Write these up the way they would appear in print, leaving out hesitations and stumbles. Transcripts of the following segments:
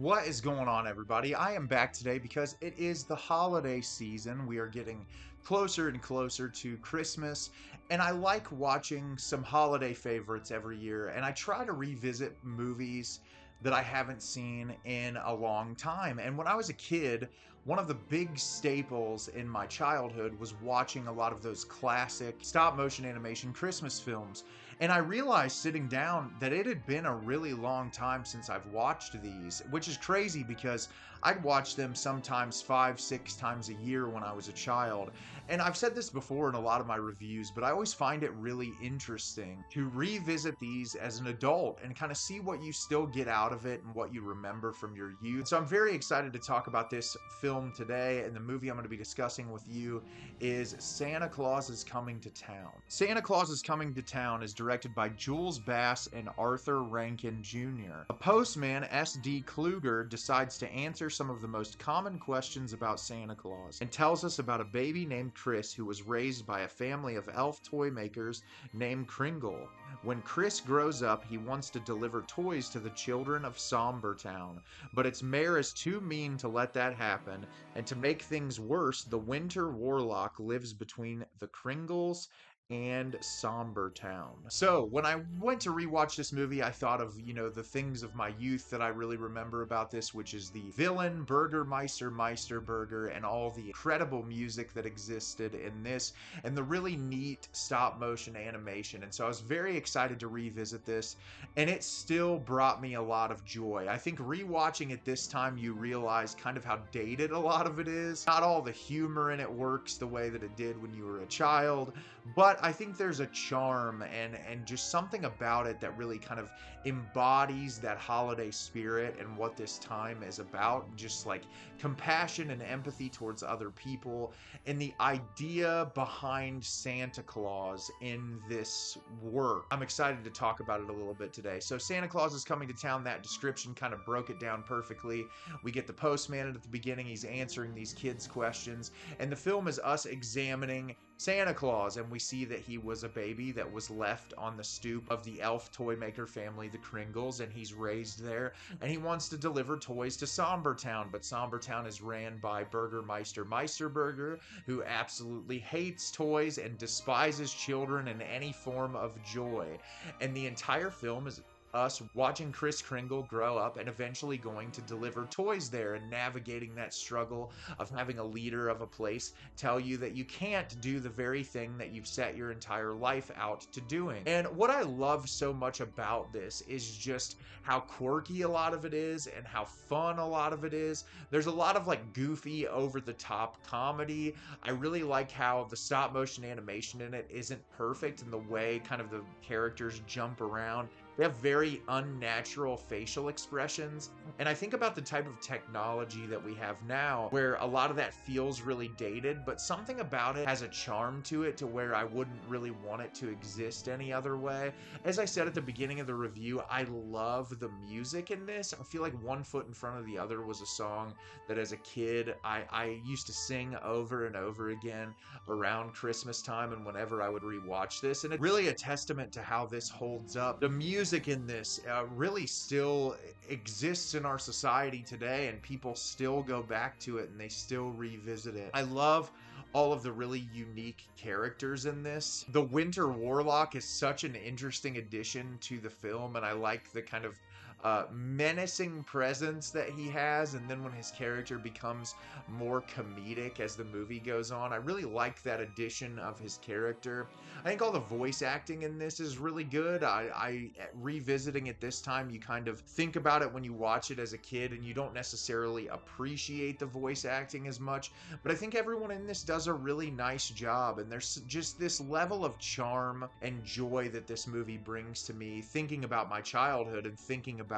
What is going on, everybody? I am back today because it is the holiday season. We are getting closer and closer to Christmas, and I like watching some holiday favorites every year, and I try to revisit movies that I haven't seen in a long time. And when I was a kid, one of the big staples in my childhood was watching a lot of those classic stop motion animation Christmas films. And I realized sitting down that it had been a really long time since I've watched these, which is crazy because I'd watch them sometimes 5, 6 times a year when I was a child. And I've said this before in a lot of my reviews, but I always find it really interesting to revisit these as an adult and kind of see what you still get out of it and what you remember from your youth. So I'm very excited to talk about this film today, and the movie I'm going to be discussing with you is Santa Claus is Coming to Town. Santa Claus is Coming to Town is directed by Jules Bass and Arthur Rankin Jr. A postman, S.D. Kluger, decides to answer some of the most common questions about Santa Claus and tells us about a baby named Chris who was raised by a family of elf toy makers named Kringle. When Chris grows up, he wants to deliver toys to the children of Somber Town, but its mayor is too mean to let that happen, and to make things worse, the Winter Warlock lives between the Kringles and Somber Town. So when I went to rewatch this movie, I thought of, the things of my youth that I really remember about this, which is the villain Burgermeister Meisterburger and all the incredible music that existed in this and the really neat stop motion animation. And so I was very excited to revisit this, and it still brought me a lot of joy. I think rewatching it this time, you realize kind of how dated a lot of it is. Not all the humor in it works the way that it did when you were a child, but I think there's a charm and just something about it that really kind of embodies that holiday spirit and what this time is about. Just like compassion and empathy towards other people, and the idea behind Santa Claus in this work. I'm excited to talk about it a little bit today. So Santa Claus is Coming to Town, that description kind of broke it down perfectly. We get the postman at the beginning, he's answering these kids' questions, and the film is us examining Santa Claus, and we see that he was a baby that was left on the stoop of the elf toy maker family, the Kringles, and he's raised there, and he wants to deliver toys to Somber Town, but Somber Town is ran by Burgermeister Meisterburger, who absolutely hates toys and despises children and any form of joy. And the entire film is us watching Kris Kringle grow up and eventually going to deliver toys there and navigating that struggle of having a leader of a place tell you that you can't do the very thing that you've set your entire life out to doing. And what I love so much about this is just how quirky a lot of it is and how fun a lot of it is. There's a lot of like goofy, over the top comedy. I really like how the stop motion animation in it isn't perfect, and the way kind of the characters jump around. They have very unnatural facial expressions. And I think about the type of technology that we have now, where a lot of that feels really dated, but something about it has a charm to it to where I wouldn't really want it to exist any other way. As I said at the beginning of the review, I love the music in this. I feel like One Foot in Front of the Other was a song that as a kid, I used to sing over and over again around Christmas time and whenever I would rewatch this. And it's really a testament to how this holds up. The music in this really still exists in our society today, and people still go back to it and they still revisit it. I love all of the really unique characters in this. The Winter Warlock is such an interesting addition to the film, and I like the kind of menacing presence that he has, and then when his character becomes more comedic as the movie goes on, I really like that addition of his character. I think all the voice acting in this is really good. I revisiting it this time, you kind of think about it when you watch it as a kid, and you don't necessarily appreciate the voice acting as much, but I think everyone in this does a really nice job, and there's just this level of charm and joy that this movie brings to me, thinking about my childhood and thinking about,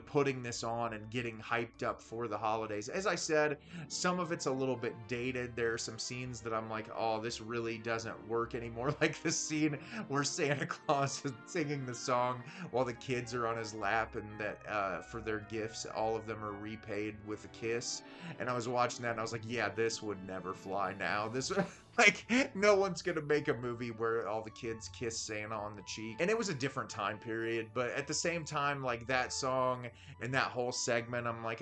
putting this on and getting hyped up for the holidays. As I said, some of it's a little bit dated. There are some scenes that I'm like, oh, this really doesn't work anymore. Like the scene where Santa Claus is singing the song while the kids are on his lap, and that for their gifts, all of them are repaid with a kiss. And I was watching that and I was like, yeah, this would never fly now. This Like, no one's gonna make a movie where all the kids kiss Santa on the cheek. And it was a different time period, but at the same time, like, that song and that whole segment, I'm like,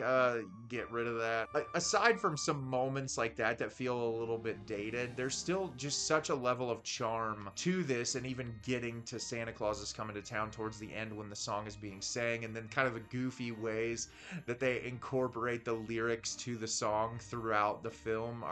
get rid of that. Aside from some moments like that that feel a little bit dated, there's still just such a level of charm to this, and even getting to Santa Claus Is Coming to Town towards the end when the song is being sang, and then kind of the goofy ways that they incorporate the lyrics to the song throughout the film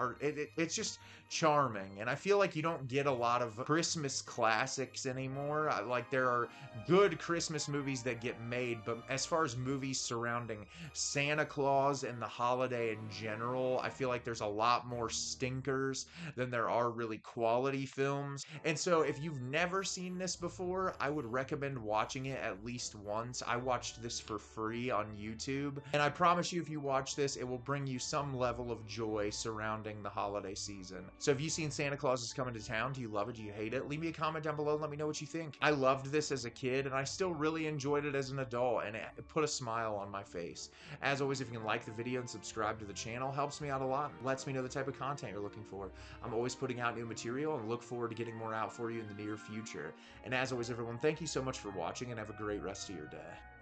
it's just charming. And I feel like you don't get a lot of Christmas classics anymore. Like, there are good Christmas movies that get made, but as far as movies surrounding Santa Claus and the holiday in general, I feel like there's a lot more stinkers than there are really quality films. And so if you've never seen this before, I would recommend watching it at least once. I watched this for free on YouTube, and I promise you, if you watch this, it will bring you some level of joy surrounding the holiday season. So have you seen Santa Claus Is Coming to Town? Do you love it? Do you hate it? Leave me a comment down below and let me know what you think. I loved this as a kid, and I still really enjoyed it as an adult, and it put a smile on my face. As always, if you can like the video and subscribe to the channel, helps me out a lot and lets me know the type of content you're looking for. I'm always putting out new material and look forward to getting more out for you in the near future. And as always, everyone, thank you so much for watching, and have a great rest of your day.